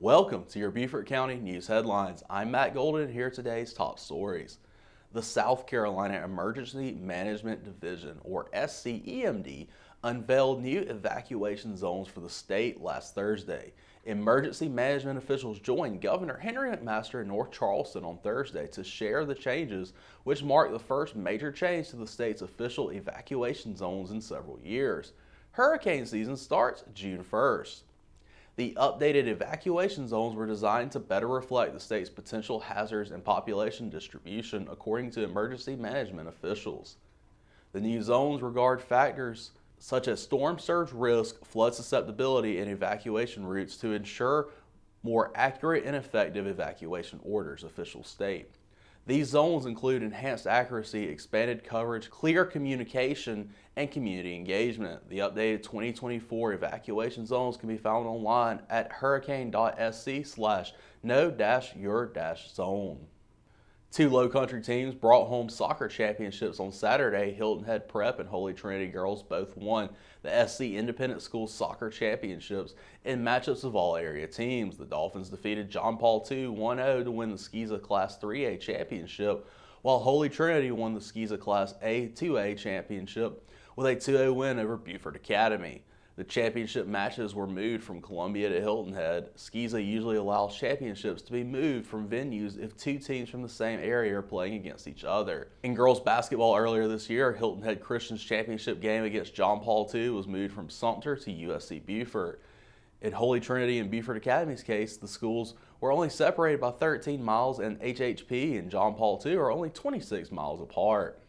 Welcome to your Beaufort County News Headlines. I'm Matt Goldin, and here are today's top stories. The South Carolina Emergency Management Division, or SCEMD, unveiled new evacuation zones for the state last Thursday. Emergency management officials joined Governor Henry McMaster in North Charleston on Thursday to share the changes, which mark the first major change to the state's official evacuation zones in several years. Hurricane season starts June 1st. The updated evacuation zones were designed to better reflect the state's potential hazards and population distribution, according to emergency management officials. The new zones regard factors such as storm surge risk, flood susceptibility, and evacuation routes to ensure more accurate and effective evacuation orders, officials state. These zones include enhanced accuracy, expanded coverage, clear communication, and community engagement. The updated 2024 evacuation zones can be found online at hurricane.sc/no-your-zone. Two low-country teams brought home soccer championships on Saturday. Hilton Head Prep and Holy Trinity girls both won the SC Independent School Soccer Championships in matchups of all area teams. The Dolphins defeated John Paul II 1-0 to win the SCESA Class 3A championship, while Holy Trinity won the SCESA Class A2A championship with a 2-0 win over Beaufort Academy. The championship matches were moved from Columbia to Hilton Head. SCESA usually allows championships to be moved from venues if two teams from the same area are playing against each other. In girls basketball earlier this year, Hilton Head Christian's championship game against John Paul II was moved from Sumter to USC Beaufort. In Holy Trinity and Beaufort Academy's case, the schools were only separated by 13 miles, and HHP and John Paul II are only 26 miles apart.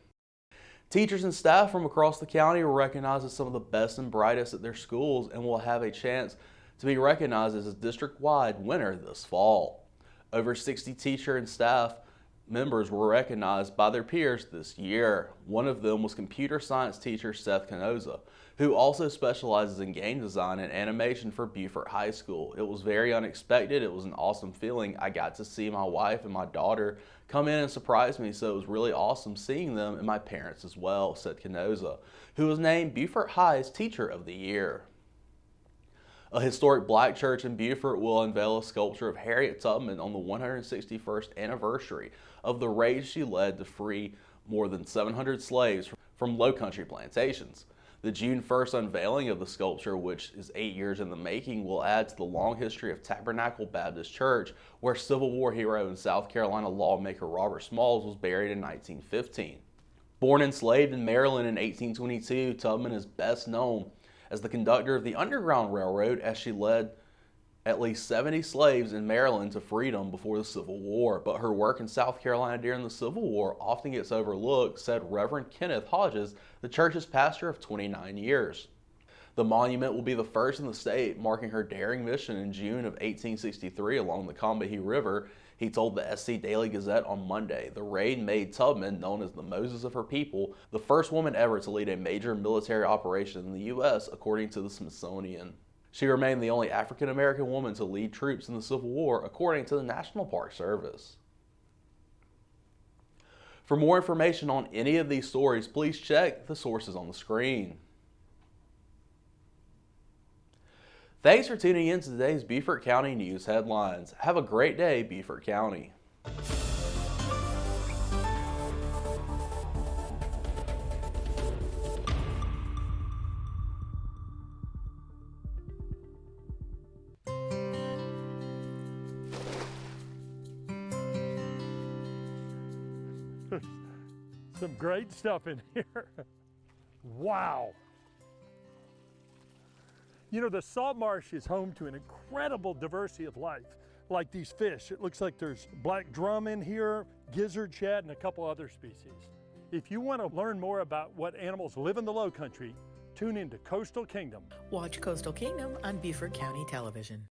Teachers and staff from across the county were recognized as some of the best and brightest at their schools and will have a chance to be recognized as a district-wide winner this fall. Over 60 teacher and staff members were recognized by their peers this year. One of them was computer science teacher Seth Canoza, who also specializes in game design and animation for Beaufort High School. It was very unexpected. It was an awesome feeling. I got to see my wife and my daughter come in and surprise me, so it was really awesome seeing them and my parents as well, said Canoza, who was named Beaufort High's Teacher of the Year. A historic black church in Beaufort will unveil a sculpture of Harriet Tubman on the 161st anniversary of the raid she led to free more than 700 slaves from low-country plantations. The June 1st unveiling of the sculpture, which is 8 years in the making, will add to the long history of Tabernacle Baptist Church, where Civil War hero and South Carolina lawmaker Robert Smalls was buried in 1915. Born enslaved in Maryland in 1822, Tubman is best known as the conductor of the Underground Railroad, as she led at least 70 slaves in Maryland to freedom before the Civil War. But her work in South Carolina during the Civil War often gets overlooked, said Reverend Kenneth Hodges, the church's pastor of 29 years. The monument will be the first in the state, marking her daring mission in June of 1863 along the Combahee River, he told the SC Daily Gazette on Monday. The raid made Tubman, known as the Moses of her people, the first woman ever to lead a major military operation in the U.S., according to the Smithsonian. She remained the only African-American woman to lead troops in the Civil War, according to the National Park Service. For more information on any of these stories, please check the sources on the screen. Thanks for tuning in to today's Beaufort County News Headlines. Have a great day, Beaufort County. Some great stuff in here. Wow. You know, the salt marsh is home to an incredible diversity of life, like these fish. It looks like there's black drum in here, gizzard shad, and a couple other species. If you want to learn more about what animals live in the Low Country, tune into Coastal Kingdom. Watch Coastal Kingdom on Beaufort County Television.